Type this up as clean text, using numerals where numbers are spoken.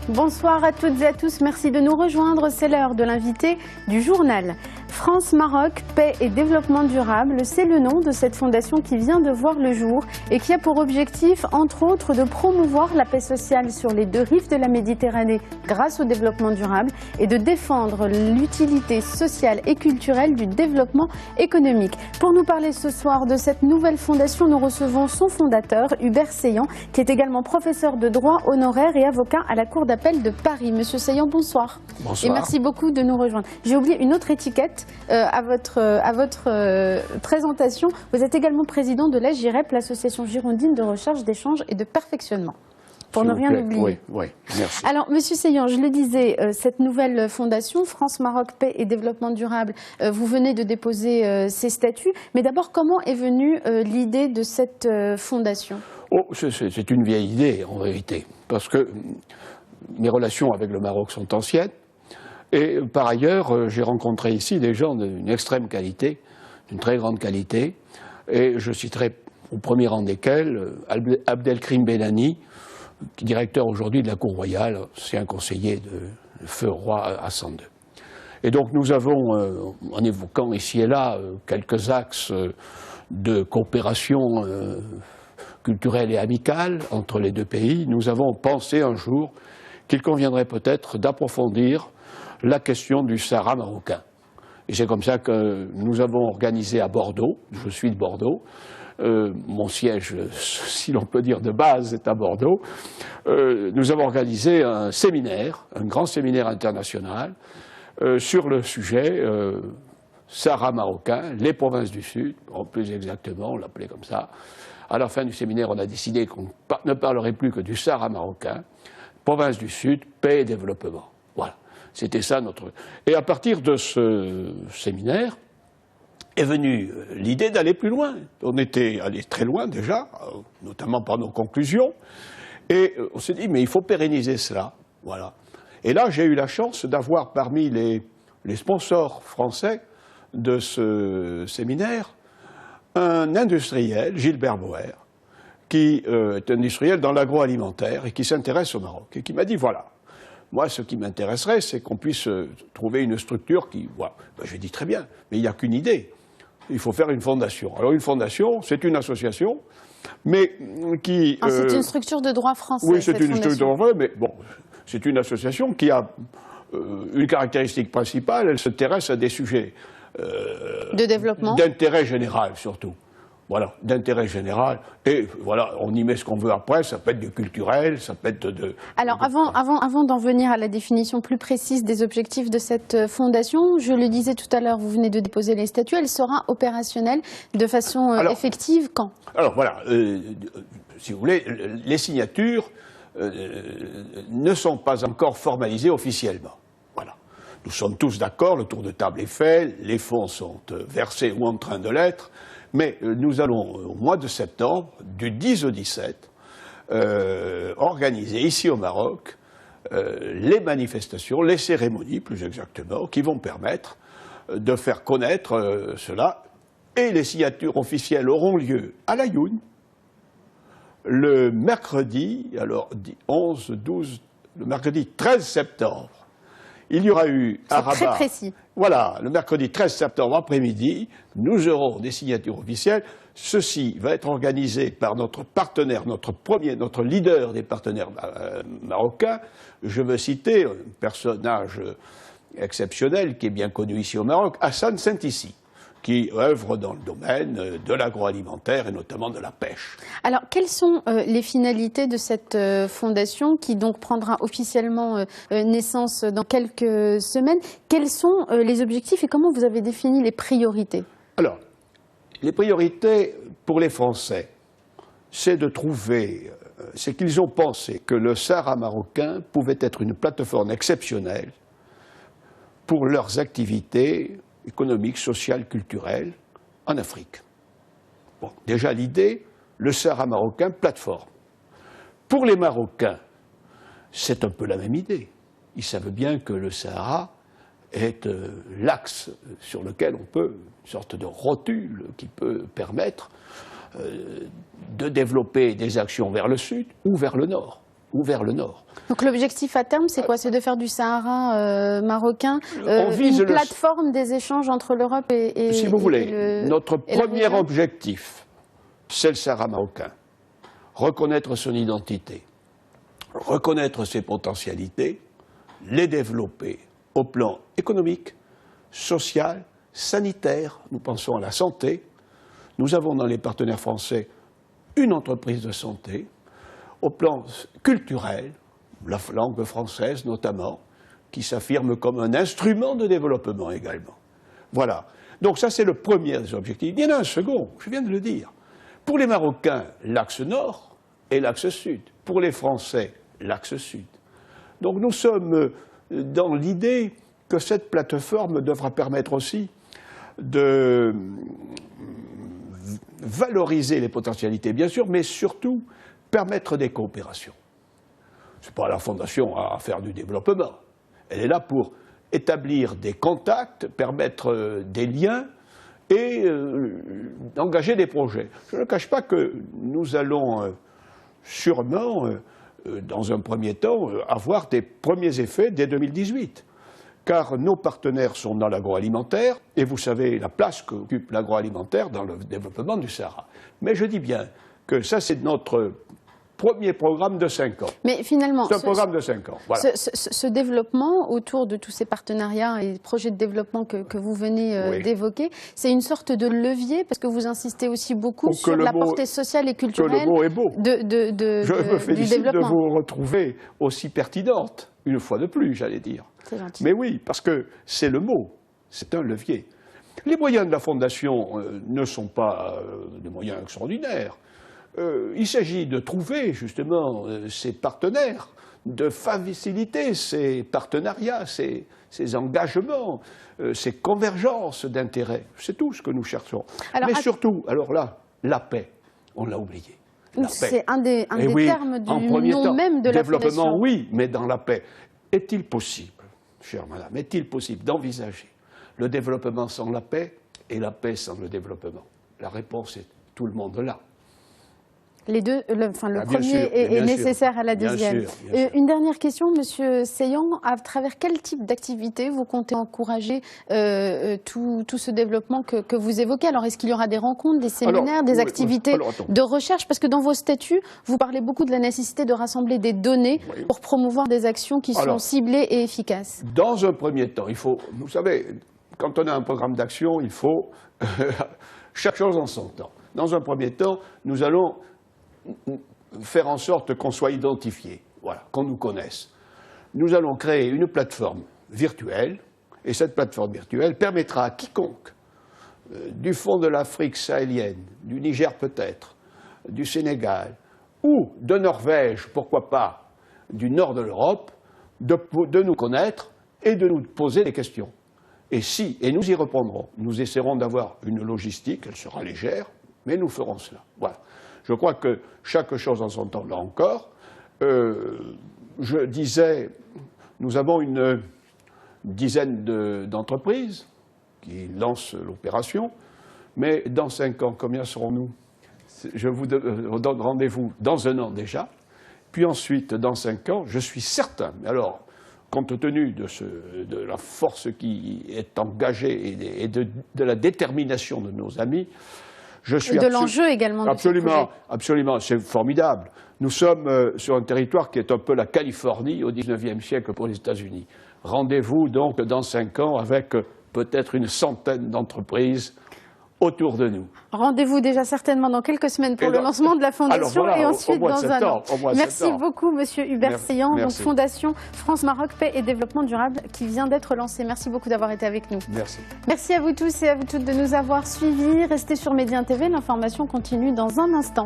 Bonsoir à toutes et à tous, merci de nous rejoindre. C'est l'heure de l'invité du journal. France-Maroc, paix et développement durable, c'est le nom de cette fondation qui vient de voir le jour et qui a pour objectif, entre autres, de promouvoir la paix sociale sur les deux rives de la Méditerranée grâce au développement durable et de défendre l'utilité sociale et culturelle du développement économique. Pour nous parler ce soir de cette nouvelle fondation, nous recevons son fondateur, Hubert Seillan, qui est également professeur de droit honoraire et avocat à la Cour d'appel de Paris. Monsieur Seillan, bonsoir. Bonsoir. Et merci beaucoup de nous rejoindre. J'ai oublié une autre étiquette à votre présentation. Vous êtes également président de la GIREP, l'association girondine de recherche, d'échange et de perfectionnement. Pour ne rien oublier. Oui, merci. Alors, Monsieur Seillan, je le disais, cette nouvelle fondation, France-Maroc, paix et développement durable, vous venez de déposer ses statuts. Mais d'abord, comment est venue l'idée de cette fondation? C'est une vieille idée, en vérité, parce que mes relations avec le Maroc sont anciennes. Et par ailleurs, j'ai rencontré ici des gens d'une extrême qualité, d'une très grande qualité. Et je citerai au premier rang desquels Abdelkrim Benani, directeur aujourd'hui de la Cour royale, ancien conseiller de feu roi Hassan II. Et donc nous avons, en évoquant ici et là quelques axes de coopération culturelle et amicale entre les deux pays, nous avons pensé un jour qu'il conviendrait peut-être d'approfondir la question du Sahara marocain. Et c'est comme ça que nous avons organisé à Bordeaux, je suis de Bordeaux, mon siège, si l'on peut dire de base, est à Bordeaux, nous avons organisé un séminaire, un grand séminaire international, sur le sujet Sahara marocain, les provinces du Sud, plus exactement, on l'appelait comme ça. À la fin du séminaire, on a décidé qu'on ne parlerait plus que du Sahara marocain, provinces du Sud, paix et développement. Voilà, c'était ça notre... Et à partir de ce séminaire est venue l'idée d'aller plus loin. On était allé très loin déjà, notamment par nos conclusions, et on s'est dit, mais il faut pérenniser cela. Voilà. Et là, j'ai eu la chance d'avoir parmi les sponsors français de ce séminaire un industriel, Gilbert Boer, qui est industriel dans l'agroalimentaire et qui s'intéresse au Maroc, et qui m'a dit, voilà, moi ce qui m'intéresserait, c'est qu'on puisse trouver une structure qui... Voilà. Ben, je lui ai dit, très bien, mais il n'y a qu'une idée, il faut faire une fondation. Alors une fondation, c'est une association, mais qui... c'est une structure de droit français. Oui, c'est une structure de droit français, mais bon, c'est une association qui a une caractéristique principale, elle s'intéresse à des sujets... de développement, d'intérêt général surtout. Voilà, d'intérêt général. Et voilà, on y met ce qu'on veut après, ça peut être du culturel, ça peut être de... Alors, avant d'en venir à la définition plus précise des objectifs de cette fondation, je le disais tout à l'heure, vous venez de déposer les statuts, elle sera opérationnelle de façon effective quand? Alors voilà, si vous voulez, les signatures ne sont pas encore formalisées officiellement. Voilà. Nous sommes tous d'accord, le tour de table est fait, les fonds sont versés ou en train de l'être, mais nous allons, au mois de septembre, du 10 au 17, organiser ici au Maroc les manifestations, les cérémonies plus exactement, qui vont permettre de faire connaître cela. Et les signatures officielles auront lieu à l'Aïoun, le mercredi, alors 11, 12, le mercredi 13 septembre. Il y aura eu à Rabat, très précis. Voilà, le mercredi 13 septembre après-midi, nous aurons des signatures officielles. Ceci va être organisé par notre partenaire, notre leader des partenaires marocains. Je veux citer un personnage exceptionnel qui est bien connu ici au Maroc, Hassan Sentissi, qui œuvre dans le domaine de l'agroalimentaire et notamment de la pêche. Alors, quelles sont les finalités de cette fondation qui donc prendra officiellement naissance dans quelques semaines? Quels sont les objectifs et comment vous avez défini les priorités? Alors, les priorités pour les Français, c'est de trouver, c'est qu'ils ont pensé que le Sahara marocain pouvait être une plateforme exceptionnelle pour leurs activités économique, sociale, culturelle en Afrique. Bon, déjà l'idée, le Sahara marocain, plateforme. Pour les Marocains, c'est un peu la même idée. Ils savent bien que le Sahara est l'axe sur lequel on peut, une sorte de rotule qui peut permettre de développer des actions vers le sud ou vers le nord. ou vers le nord. Donc l'objectif à terme, c'est quoi? C'est de faire du Sahara marocain vise une plateforme des échanges entre l'Europe et si vous voulez, notre et la premier région objectif, c'est le Sahara marocain. Reconnaître son identité, reconnaître ses potentialités, les développer au plan économique, social, sanitaire. Nous pensons à la santé. Nous avons dans les partenaires français une entreprise de santé. Au plan culturel, la langue française notamment, qui s'affirme comme un instrument de développement également. Voilà. Donc ça, c'est le premier des objectifs. Il y en a un second, je viens de le dire. Pour les Marocains, l'axe nord et l'axe sud. Pour les Français, l'axe sud. Donc nous sommes dans l'idée que cette plateforme devra permettre aussi de valoriser les potentialités, bien sûr, mais surtout permettre des coopérations. Ce n'est pas la Fondation à faire du développement. Elle est là pour établir des contacts, permettre des liens et engager des projets. Je ne cache pas que nous allons sûrement, dans un premier temps, avoir des premiers effets dès 2018. Car nos partenaires sont dans l'agroalimentaire, et vous savez la place qu'occupe l'agroalimentaire dans le développement du Sahara. Mais je dis bien que ça, c'est notre premier programme de 5 ans. Mais finalement, c'est un programme de 5 ans. Voilà. Ce développement autour de tous ces partenariats et projets de développement que vous venez d'évoquer, c'est une sorte de levier, parce que vous insistez aussi beaucoup sur la portée sociale et culturelle que le mot est beau. Je me félicite de vous retrouver aussi pertinente, une fois de plus, j'allais dire. C'est gentil. Mais oui, parce que c'est le mot, c'est un levier. Les moyens de la Fondation ne sont pas des moyens extraordinaires. Il s'agit de trouver justement ces partenaires, de faciliter ces partenariats, ces engagements, ces convergences d'intérêts. C'est tout ce que nous cherchons. Mais surtout, alors là, la paix, on l'a oublié. C'est un des termes du nom même de la Fondation. Développement, oui, mais dans la paix. Est-il possible, chère madame, est-il possible d'envisager le développement sans la paix et la paix sans le développement? La réponse est tout le monde là. Les deux, le premier est nécessaire à la deuxième. Bien sûr. Une dernière question, Monsieur Seillan. À travers quel type d'activité vous comptez encourager tout ce développement que vous évoquez? Alors, est-ce qu'il y aura des rencontres, des séminaires, des activités de recherche? Parce que dans vos statuts, vous parlez beaucoup de la nécessité de rassembler des données pour promouvoir des actions qui sont ciblées et efficaces. Dans un premier temps, il faut, vous savez, quand on a un programme d'action, il faut chaque chose en son temps. Dans un premier temps, nous allons faire en sorte qu'on soit identifié, voilà, qu'on nous connaisse. Nous allons créer une plateforme virtuelle, et cette plateforme virtuelle permettra à quiconque, du fond de l'Afrique sahélienne, du Niger peut-être, du Sénégal, ou de Norvège, pourquoi pas, du nord de l'Europe, de nous connaître et de nous poser des questions. Et nous y répondrons. Nous essaierons d'avoir une logistique, elle sera légère, mais nous ferons cela. Voilà. Je crois que chaque chose en son temps, là encore. Je disais, nous avons une dizaine d'entreprises qui lancent l'opération, mais dans 5 ans, combien serons-nous? Je vous donne rendez-vous dans 1 an déjà, puis ensuite, dans 5 ans, je suis certain, mais alors, compte tenu de la force qui est engagée et de la détermination de nos amis, et de l'enjeu également de ce projet. Absolument, c'est formidable. Nous sommes sur un territoire qui est un peu la Californie au XIXe siècle pour les États-Unis. Rendez-vous donc dans 5 ans avec peut-être une centaine d'entreprises autour de nous. Rendez-vous déjà certainement dans quelques semaines pour le lancement de la Fondation et ensuite dans 1 an. Merci beaucoup, Monsieur Hubert Seillan, donc Fondation France-Maroc, Paix et Développement Durable, qui vient d'être lancée. Merci beaucoup d'avoir été avec nous. Merci. Merci à vous tous et à vous toutes de nous avoir suivis. Restez sur Médien TV, l'information continue dans un instant.